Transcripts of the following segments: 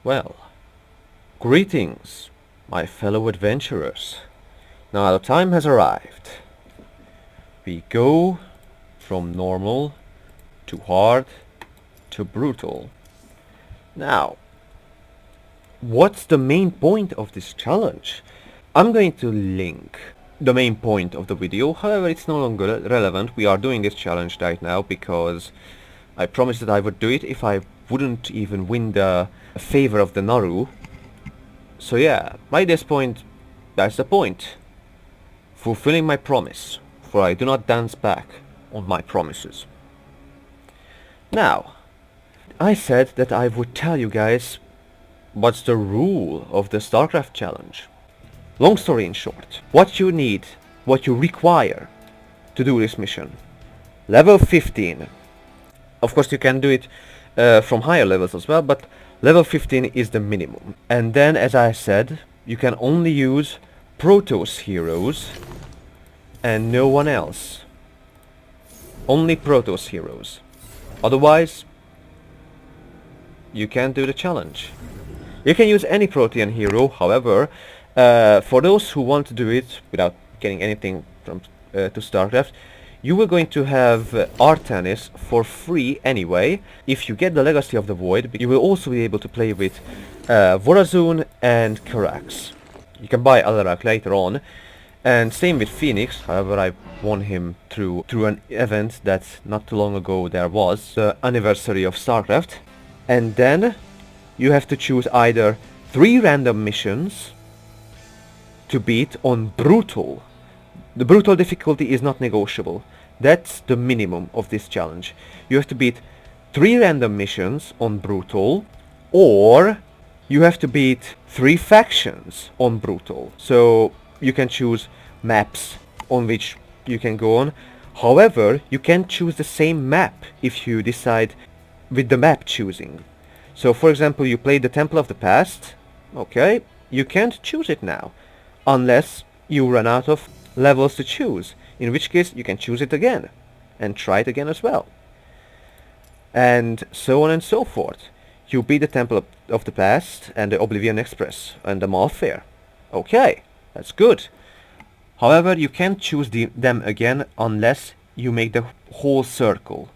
Well, greetings, my fellow adventurers. Now the time has arrived. We go from normal to hard to brutal. Now, what's the main point of this challenge? I'm going to link the main point of the video, however it's no longer relevant. We are doing this challenge right now because I promised that I would do it if I wouldn't even win the favor of the Naru. So yeah, by this point, that's the point. Fulfilling my promise, for I do not dance back on my promises. Now, I said that I would tell you guys what's the rule of the Starcraft challenge. Long story in short, what you need, what you require to do this mission. Level 15. Of course you can do it from higher levels as well, but level 15 is the minimum. And then, as I said, you can only use Protoss heroes and no one else. Only Protoss heroes. Otherwise, you can't do the challenge. You can use any Protean hero, however, for those who want to do it without getting anything from to Starcraft, you are going to have Artanis for free anyway. If you get the Legacy of the Void, you will also be able to play with Vorazun and Karax. You can buy Alarak later on, and same with Phoenix. However, I won him through an event that not too long ago there was, the anniversary of Starcraft. And then you have to choose either 3 random missions to beat on brutal. The brutal difficulty is not negotiable. That's the minimum of this challenge. You have to beat 3 random missions on brutal, or you have to beat 3 factions on brutal. So you can choose maps on which you can go on. However, you can choose the same map if you decide with the map choosing. So for example, you played the Temple of the Past. Okay, you can't choose it now unless you run out of levels to choose, in which case you can choose it again and try it again as well, and so on and so forth. You beat the Temple of the Past and the Oblivion Express and the Malfair. Okay, that's good. However, you can't choose them again unless you make the whole circle.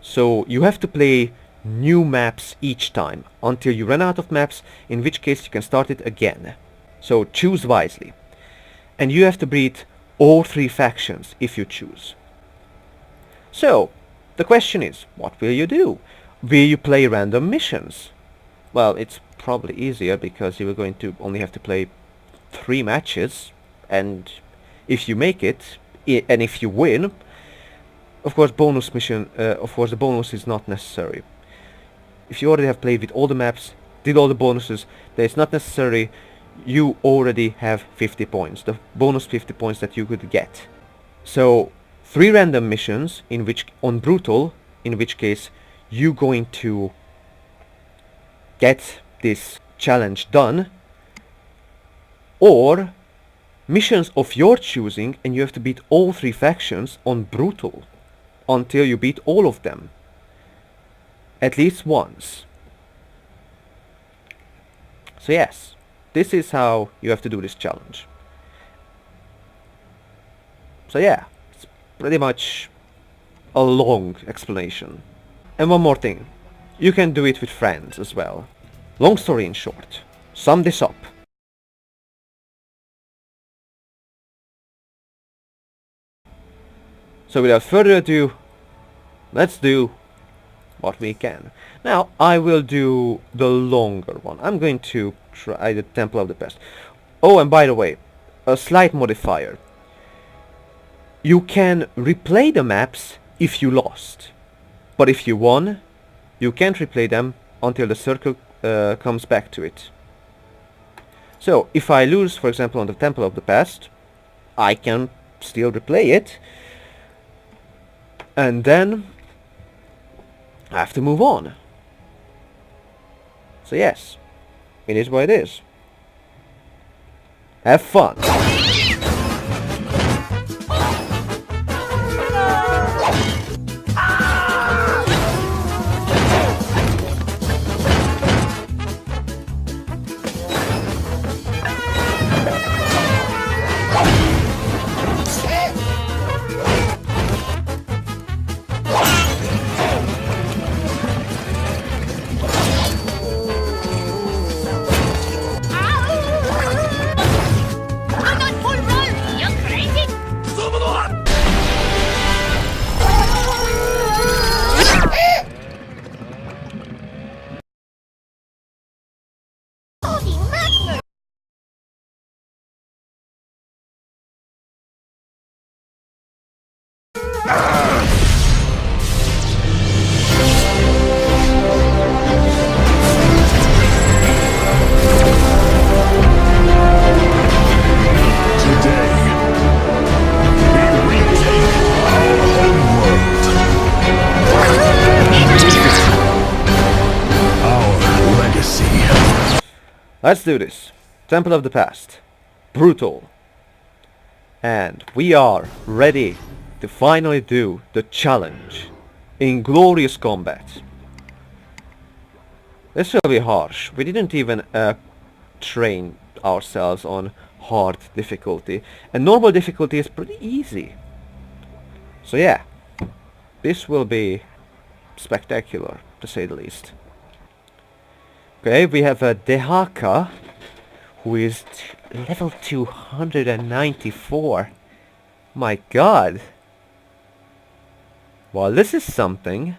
So you have to play new maps each time until you run out of maps, in which case you can start it again. So choose wisely. And you have to beat all 3 factions if you choose. So, the question is, what will you do? Will you play random missions? Well, it's probably easier because you are going to only have to play 3 matches, and if you make it, and if you win, of course bonus mission, of course the bonus is not necessary. If you already have played with all the maps, did all the bonuses, then it's not necessary. You already have 50 points, the bonus 50 points that you could get. So 3 random missions on brutal, in which case you going to get this challenge done, or missions of your choosing and you have to beat all 3 factions on brutal until you beat all of them at least once. So yes, this is how you have to do this challenge. So yeah, it's pretty much a long explanation. And one more thing, you can do it with friends as well. Long story in short, sum this up. So without further ado, let's do what we can. Now I will do the longer one. I'm going to try the Temple of the Past. Oh, and by the way, a slight modifier. You can replay the maps if you lost, but if you won, you can't replay them until the circle comes back to it. So if I lose, for example, on the Temple of the Past, I can still replay it, and then I have to move on. So yes, it is what it is. Have fun! Let's do this. Temple of the Past. Brutal. And we are ready to finally do the challenge in glorious combat. This will be harsh. We didn't even train ourselves on hard difficulty, and normal difficulty is pretty easy. So yeah, this will be spectacular, to say the least. Okay, we have a Dehaka, who is level 294. My god. Well, this is something.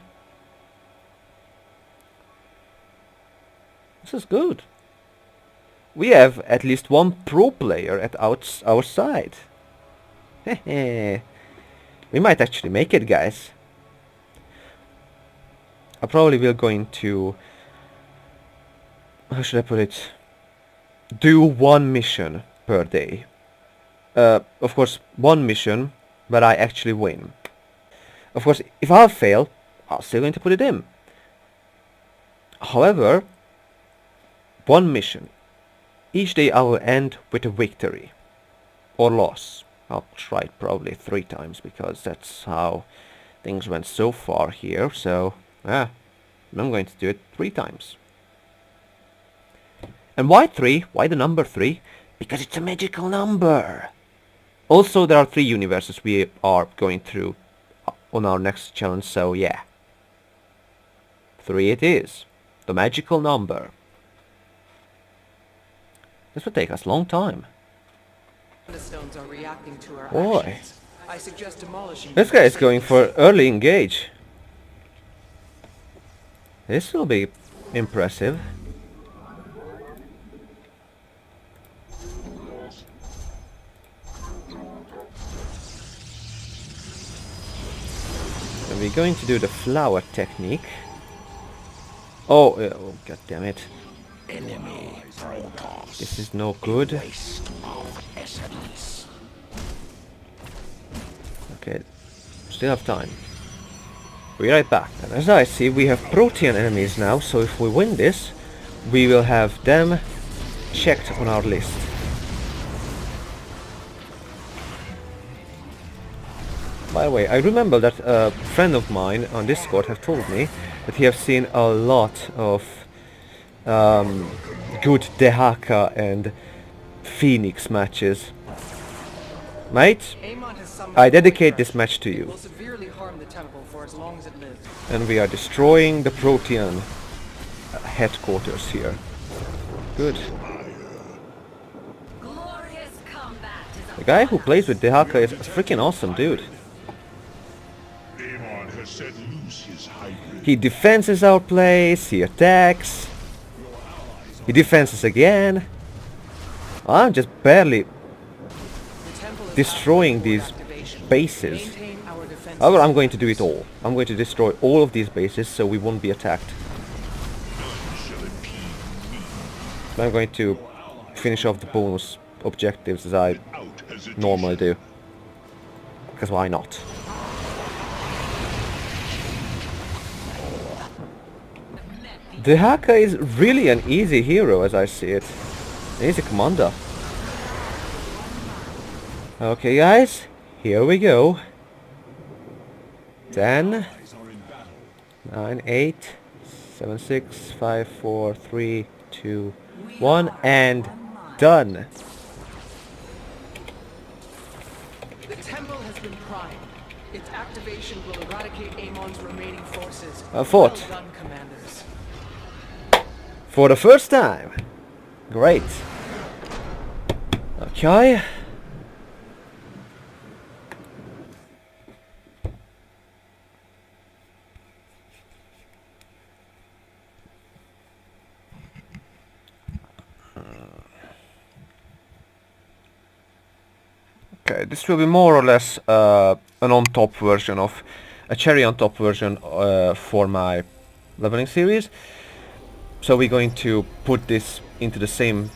This is good. We have at least one pro player at our side. We might actually make it, guys. I probably will going to... How should I put it? Do one mission per day. Of course, one mission where I actually win. Of course, if I fail, I'm still going to put it in. However, one mission. Each day I will end with a victory. Or loss. I'll try it probably 3 times, because that's how things went so far here. So, yeah, I'm going to do it 3 times. And why 3? Why the number 3? Because it's a magical number. Also, there are 3 universes we are going through on our next challenge, so yeah. 3 it is. The magical number. This will take us a long time. Boy. This guy is going for early engage. This will be impressive. And we're going to do the flower technique. Oh, oh god damn it. Enemy Protoss. This is no good. Waste of essence. Okay, still have time. Be right back. And as I see, we have Protean enemies now, so if we win this, we will have them checked on our list. By the way, I remember that a friend of mine on Discord have told me that he have seen a lot of good Dehaka and Phoenix matches. Mate, I dedicate this match to you. And we are destroying the Protean headquarters here. Good. The guy who plays with Dehaka is a freaking awesome dude. He defenses our place, he attacks, he defenses again. I'm just barely destroying these bases. However, I'm going to do it all. I'm going to destroy all of these bases so we won't be attacked. I'm going to finish off the bonus objectives as I normally do. Because why not? Dehaka is really an easy hero as I see it. An easy commander. Okay guys, here we go. 10, 9, 8, 7, 6, 5, 4, 3, 2, 1, and done. The temple has been primed. Its activation will eradicate Amon's remaining forces. Fought. Well done, commanders. For the first time. Great. Okay. Okay, this will be more or less an on-top version of a cherry on top version for my leveling series. So we're going to put this into the same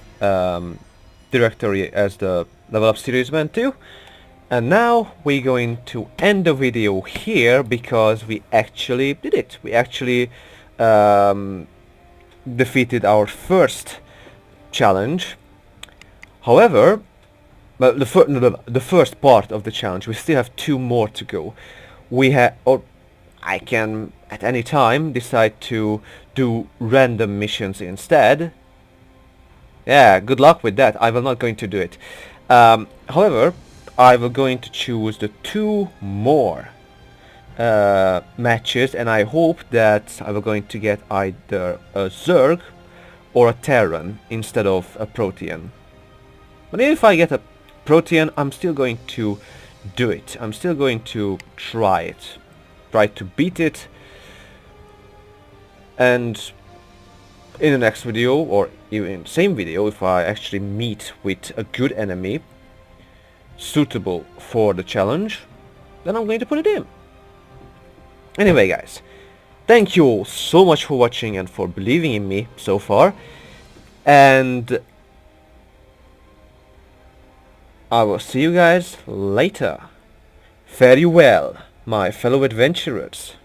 directory as the level up series went to. And now we're going to end the video here because we actually did it. We actually defeated our first challenge. However, but the first part of the challenge, we still have 2 more to go. We have, or I can at any time decide to do random missions instead. Yeah, good luck with that. I will not going to do it. However, I will going to choose the 2 more matches, and I hope that I will going to get either a Zerg or a Terran instead of a Protean. But if I get a Protean, I'm still going to do it. I'm still going to try it. Try to beat it. And in the next video, or even in the same video, if I actually meet with a good enemy suitable for the challenge, then I'm going to put it in. Anyway guys, thank you all so much for watching and for believing in me so far, and I will see you guys later. Fare you well, my fellow adventurers.